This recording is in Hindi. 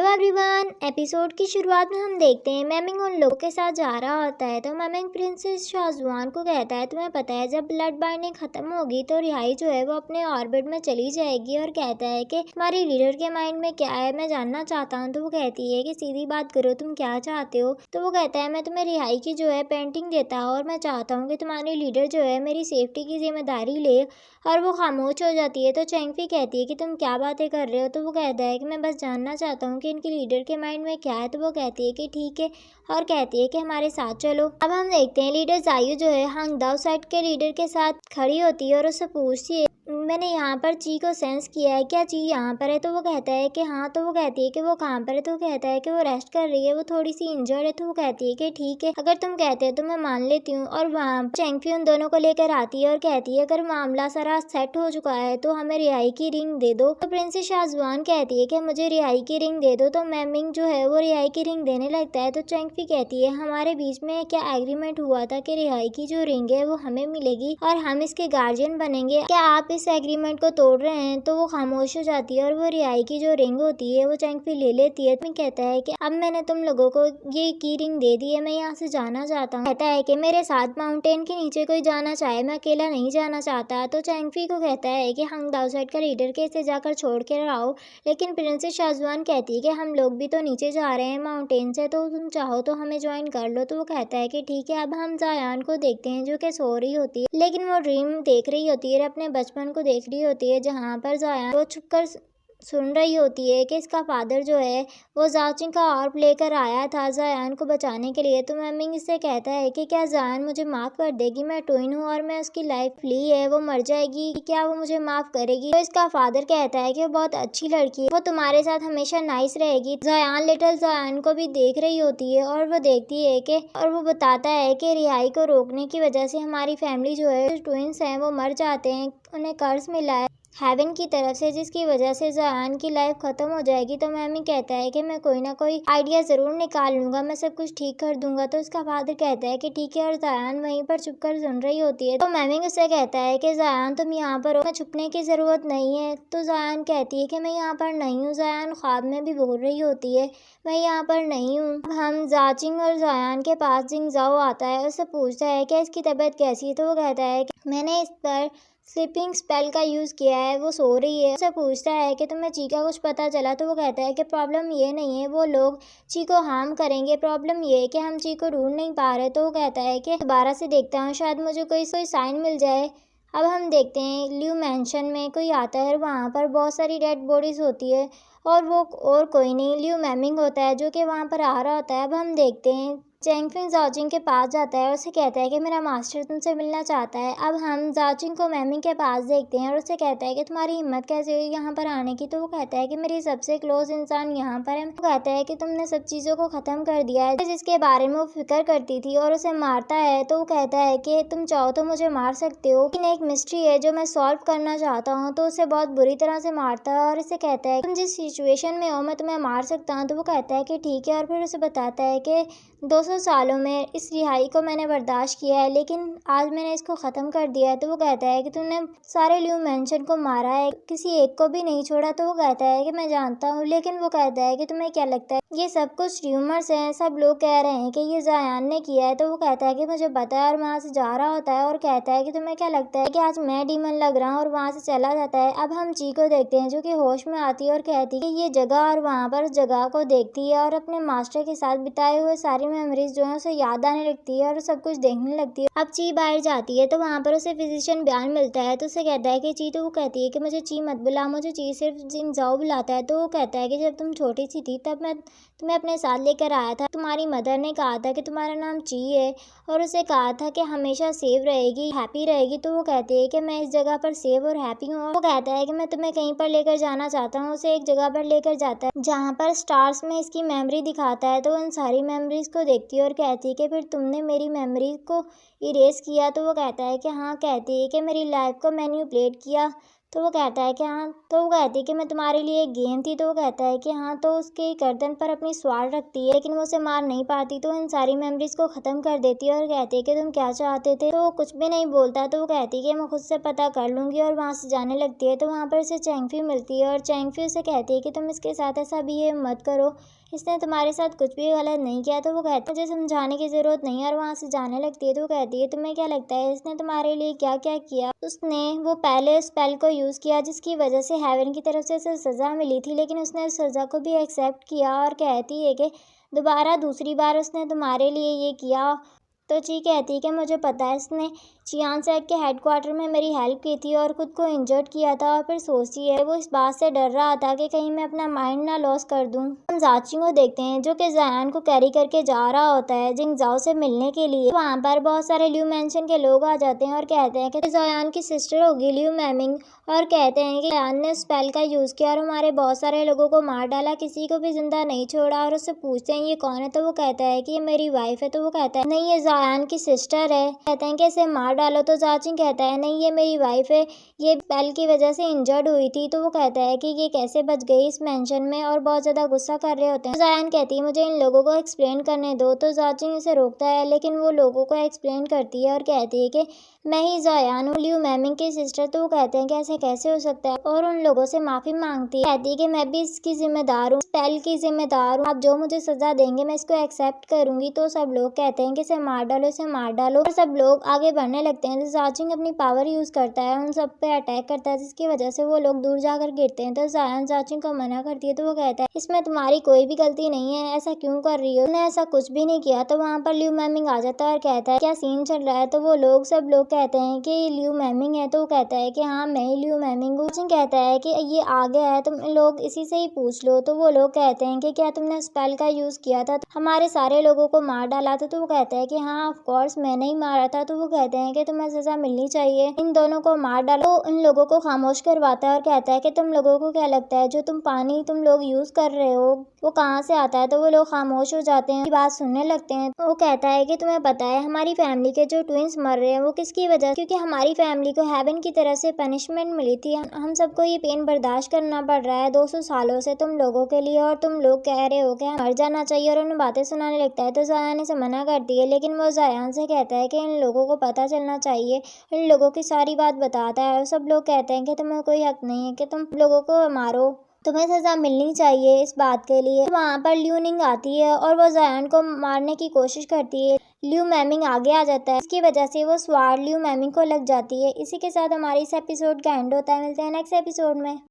एवरीवन। एपिसोड की शुरुआत में हम देखते हैं मैमिंग उन लोगों के साथ जा रहा होता है तो मैमिंग प्रिंसेस शाहजवान को कहता है तुम्हें पता है जब ब्लड बाइंडिंग खत्म होगी तो रिहाई जो है वो अपने ऑर्बिट में चली जाएगी और कहता है कि तुम्हारी लीडर के माइंड में क्या है मैं जानना चाहता हूँ। तो वो कहती है कि सीधी बात करो तुम क्या चाहते हो। तो वो कहता है मैं तुम्हें रिहाई की जो है पेंटिंग देता हूँ और मैं चाहता हूँ कि तुम्हारी लीडर जो है मेरी सेफ्टी की जिम्मेदारी ले। और वो खामोश हो जाती है तो चैंगफी कहती है कि तुम क्या बातें कर रहे हो। तो वो कहता है कि मैं बस जानना चाहता हूँ कि इनकी लीडर के माइंड में क्या है। तो वो कहती है कि ठीक है और कहती है कि हमारे साथ चलो। अब हम देखते हैं लीडर जायू जो है हांगदाओ साइड के लीडर के साथ खड़ी होती है और उससे पूछती है मैंने यहाँ पर ची को सेंस किया है, क्या ची यहाँ पर है। तो वो कहता है कि हाँ। तो वो कहती है कि वो कहाँ पर है। तो वो कहता है कि वो रेस्ट कर रही है, वो थोड़ी सी इंजर्ड है। तो वो कहती है कि ठीक है अगर तुम कहते हो तो मैं मान लेती हूँ। और वहाँ चैंगफी उन दोनों को लेकर आती है और कहती है अगर मामला सारा सेट हो चुका है तो हमें रिहाई की रिंग दे दो। तो प्रिंसेस शाहजवान कहती है कि मुझे रिहाई की रिंग दे दो। तो मैमिंग जो है वो रिहाई की रिंग देने लगता है। तो चैंगफी कहती है हमारे बीच में क्या एग्रीमेंट हुआ था कि रिहाई की जो रिंग है वो हमें मिलेगी और हम इसके गार्जियन बनेंगे, क्या आप इस एग्रीमेंट को तोड़ रहे हैं। तो वो खामोश हो जाती है और वो रिहाई की जो रिंग होती है वो चैंगफी ले लेती है। तो कहता है कि अब मैंने तुम लोगों को ये की रिंग दे दी है, मैं यहाँ से जाना चाहता हूँ। कहता है कि मेरे साथ माउंटेन के नीचे कोई जाना चाहे, मैं अकेला नहीं जाना चाहता। तो चैंगफी को कहता है कि हांगदाओ साइड का लीडर के इसे जाकर छोड़ के आओ। लेकिन प्रिंसेस शाहजवान कहती है कि हम लोग भी तो नीचे जा रहे हैं माउंटेन से, तो तुम चाहो तो हमें ज्वाइन कर लो। तो वो कहता है कि ठीक है। अब हम जायान को देखते हैं जो कि सो रही होती है लेकिन वो ड्रीम देख रही होती है, अपने बचपन को देख रही होती है जहाँ पर जायान वो छुपकर सुन रही होती है कि इसका फादर जो है वो जाचिंग का ऑर्ब लेकर आया था जायान को बचाने के लिए। तो मैमिंग इससे कहता है कि क्या जायान मुझे माफ़ कर देगी, मैं ट्विन हूँ और मैं उसकी लाइफ ली है, वो मर जाएगी, क्या वो मुझे माफ़ करेगी। तो इसका फादर कहता है कि वो बहुत अच्छी लड़की है, वो तुम्हारे साथ हमेशा नाइस रहेगी। जायान लिटिल जायान को भी देख रही होती है और वो देखती है कि और वो बताता है कि रिहाई को रोकने की वजह से हमारी फैमिली जो है ट्विंस हैं वो मर जाते हैं, उन्हें कर्ज मिला है हेवन की तरफ से जिसकी वजह से जायान की लाइफ खत्म हो जाएगी। तो मैमी कहता है कि मैं कोई ना कोई आइडिया ज़रूर निकाल लूँगा, मैं सब कुछ ठीक कर दूंगा। तो उसका फादर कहता है कि ठीक है और जायान वहीं पर छुपकर सुन रही होती है। तो मैमी उससे कहता है कि जायान तुम यहाँ पर हो, मैं छुपने की ज़रूरत नहीं है। तो जायान कहती है कि मैं यहाँ पर नहीं हूँ। जायान ख्वाब में भी बोल रही होती है मैं यहाँ पर नहीं हूँ। हम जाचिंग और जायान के पास जिंग जाओ आता है, उससे पूछता है कि इसकी तबीयत कैसी है। तो वो कहता है कि मैंने इस पर स्लीपिंग स्पेल का यूज़ किया है, वो सो रही है। उससे पूछता है कि तुम्हें ची का कुछ पता चला। तो वो कहता है कि प्रॉब्लम ये नहीं है वो लोग ची को हार्म करेंगे, प्रॉब्लम ये है कि हम ची को ढूंढ नहीं पा रहे। तो वो कहता है कि दोबारा से देखता हूँ शायद मुझे कोई साइन मिल जाए। अब हम देखते हैं ल्यू मैंशन में कोई आता है और वहाँ पर बहुत सारी डेड बॉडीज़ होती है और वो और कोई नहीं ल्यू मैमिंग होता है जो कि वहाँ पर आ रहा होता है। अब हम देखते हैं चैंगफिंग जाचिंग के पास जाता है और उसे कहता है कि मेरा मास्टर तुमसे मिलना चाहता है। अब हम जाचिंग को मैमिंग के पास देखते हैं और उसे कहता है कि तुम्हारी हिम्मत कैसे हुई यहाँ पर आने की। तो वो कहता है कि मेरी सबसे क्लोज इंसान यहाँ पर है। वो कहता है कि तुमने सब चीज़ों को ख़त्म कर दिया है जिसके बारे में वो फिक्र करती थी और उसे मारता है। तो वो कहता है कि तुम चाहो तो मुझे मार सकते हो, लेकिन एक मिस्ट्री है जो मैं सॉल्व करना चाहता हूँ। तो उसे बहुत बुरी तरह से मारता है और इसे कहता है तुम जिस सिचुएशन में हो मैं तुम्हें मार सकता हूँ। तो वो कहता है कि ठीक है और फिर उसे बताता है कि 200 सालों में इस रिहाई को मैंने बर्दाश्त किया है लेकिन आज मैंने इसको ख़त्म कर दिया है। तो वो कहता है कि तुमने सारे ल्यू मैंशन को मारा है, किसी एक को भी नहीं छोड़ा। तो वो कहता है कि मैं जानता हूँ, लेकिन वो कहता है कि तुम्हें क्या लगता है ये सब कुछ र्यूमर्स हैं, सब लोग कह रहे हैं कि ये जायान ने किया है। तो वो कहता है कि मुझे पता है और वहाँ से जा रहा होता है और कहता है कि तुम्हें क्या लगता है कि आज मैं डीमन लग रहा हूँ और वहाँ से चला जाता है। अब हम ची को देखते हैं जो कि होश में आती है और कहती है कि ये जगह और वहाँ पर उस जगह को देखती है और अपने मास्टर के साथ बिताए हुए सारी मेमोरीज जो है उसे याद आने लगती है और सब कुछ देखने लगती है। अब ची बाहर जाती है तो वहाँ पर उसे फिजिशियन बयान मिलता है। तो उसे कहता है कि ची, तो वो कहती है कि मुझे ची मत बुला, मुझे ची सिर्फ जिंग जाओ बुलाता है। तो वो कहता है कि जब तुम छोटी सी थी तब मैं तुम्हें अपने साथ लेकर आया था, तुम्हारी मदर ने कहा था कि तुम्हारा नाम ची है और उसे कहा था कि हमेशा सेव रहेगी, हैप्पी रहेगी। तो वो कहती है कि मैं इस जगह पर सेव और हैप्पी हूँ। वो कहता है कि मैं तुम्हें कहीं पर लेकर जाना चाहता हूँ। उसे एक जगह पर लेकर जाता है जहाँ पर स्टार्स में इसकी मेमोरी दिखाता है। तो उन सारी मेमोरीज को देखती है और कहती है कि फिर तुमने मेरी मेमोरी को इरेज किया। तो वो कहता है कि हाँ। कहती है कि मेरी लाइफ को मैन्युपुलेट किया। तो वो कहता है कि हाँ, तो वो कहती है कि मैं तुम्हारे लिए एक गेम थी। तो वो कहता है कि हाँ, तो उसके गर्दन पर अपनी स्वार रखती है, लेकिन वो उसे मार नहीं पाती, तो इन सारी मेमोरीज को ख़त्म कर देती है और कहती है कि तुम क्या चाहते थे। तो वो कुछ भी नहीं बोलता, तो वो कहती है कि मैं खुद से पता कर लूँगी, और वहाँ से जाने लगती है। तो वहाँ पर उसे चैंगफी मिलती है, और चैंगफी उसे कहती है कि तुम इसके साथ ऐसा बिहेव मत करो, इसने तुम्हारे साथ कुछ भी गलत नहीं किया। तो वो कहती है मुझे समझाने की ज़रूरत नहीं है, और वहाँ से जाने लगती है। तो वो कहती है तुम्हें क्या लगता है इसने तुम्हारे लिए क्या क्या किया। उसने वो पहले स्पेल को यूज़ किया जिसकी वजह से हेवन की तरफ से उसे सज़ा मिली थी, लेकिन उसने उस सज़ा को भी एक्सेप्ट किया और कहती है कि दोबारा दूसरी बार उसने तुम्हारे लिए ये किया। तो ची कहती है कि मुझे पता है इसने चियान सैक के हेडक्वार्टर में मेरी हेल्प की थी और खुद को इंजर्ड किया था, और फिर सोचती है वो इस बात से डर रहा था कि कहीं मैं अपना माइंड ना लॉस कर दूं। हम जाची को देखते हैं जो कि जायान को कैरी करके जा रहा होता है जिंग जाओ से मिलने के लिए। वहाँ पर बहुत सारे ल्यू मेंशन के लोग आ जाते हैं और कहते हैं कि जायान की सिस्टर होगी ल्यू मैमिंग, और कहते हैं कि जायान ने स्पेल का यूज़ किया और हमारे बहुत सारे लोगों को मार डाला, किसी को भी जिंदा नहीं छोड़ा। और उससे पूछते हैं ये कौन है, तो वो कहता है कि ये मेरी वाइफ है। तो वो कहता है नहीं, ये जायान की सिस्टर है। कहते हैं कि इसे मार डालो। तो जाचिंग कहता है नहीं, ये मेरी वाइफ है, ये स्पेल की वजह से इंजर्ड हुई थी। तो वो कहता है कि ये कैसे बच गई इस मेंशन में, और बहुत ज़्यादा गुस्सा कर रहे होते हैं। तो जायान कहती है मुझे इन लोगों को एक्सप्लेन करने दो। तो जाचिंग इसे रोकता है, लेकिन वो लोगों को एक्सप्लेन करती है और कहती है कि मैं ही जायान हूँ, ल्यू मैमिंग की सिस्टर। तो वो कहते हैं कि ऐसे कैसे हो सकता है, और उन लोगों से माफ़ी मांगती है। कहती है कि मैं भी इसकी जिम्मेदार हूँ, स्पेल की जिम्मेदार हूँ, आप जो मुझे सज़ा देंगे मैं इसको एक्सेप्ट करूँगी। तो सब लोग कहते हैं कि इसे मार डालो, इसे मार डालो, और सब लोग आगे बढ़ने लगते हैं। तो जाचिंग अपनी पावर यूज़ करता है, उन सब पे अटैक करता है, जिसकी वजह से वो लोग दूर जाकर गिरते हैं। तो जायान जाचिंग को मना करती है। तो वो कहता है इसमें तुम्हारी कोई भी गलती नहीं है, ऐसा क्यों कर रही हो, तुमने ऐसा कुछ भी नहीं किया। तो वहाँ पर ल्यू मैमिंग आ जाता है और कहता है क्या सीन चल रहा है। तो वो लोग सब लोग कहते हैं कि ये ल्यू मैमिंग है। तो वो कहता है कि हाँ मैं ही ल्यू मैमिंग हूँ। जाचिंग कहता है कि ये आ गया है, तुम लोग इसी से ही पूछ लो। तो वो लोग कहते हैं कि क्या तुमने स्पेल का यूज़ किया था, हमारे सारे लोगों को मार डाला था। तो वो कहता है कि हाँ ऑफ कोर्स मैंने ही मारा था। तो वो कहते हैं कि तुम्हें सज़ा मिलनी चाहिए, इन दोनों को मार डालो। इन लोगों को खामोश करवाता है और कहता है कि तुम लोगों को क्या लगता है जो तुम पानी तुम लोग यूज़ कर रहे हो वो कहाँ से आता है। तो वो लोग खामोश हो जाते हैं, बात सुनने लगते हैं। तो वो कहता है कि तुम्हें पता है हमारी फैमिली के जो ट्विंस मर रहे हैं वो किसकी वजह, क्योंकि हमारी फैमिली को हेवन की तरफ से पनिशमेंट मिली थी, हम सबको ये पेन बर्दाश्त करना पड़ रहा है 200 सालों से तुम लोगों के लिए, और तुम लोग कह रहे हो कि मर जाना चाहिए, और उन्हें बातें सुनाने लगता है। तो जायान इसे मना करती है, लेकिन वो जायान से कहता है कि इन लोगों को पता चलना चाहिए, इन लोगों की सारी बात बताता है। और सब लोग कहते हैं कि तुम्हें कोई हक नहीं है कि तुम लोगों को मारो, तुम्हें सज़ा मिलनी चाहिए इस बात के लिए। वहाँ पर ल्यू निंग आती है और वो जायान को मारने की कोशिश करती है। ल्यू मैमिंग आगे आ जाता है, इसकी वजह से वो स्वार ल्यू मैमिंग को लग जाती है। इसी के साथ हमारे इस एपिसोड का एंड होता है। मिलते हैं नेक्स्ट एपिसोड में।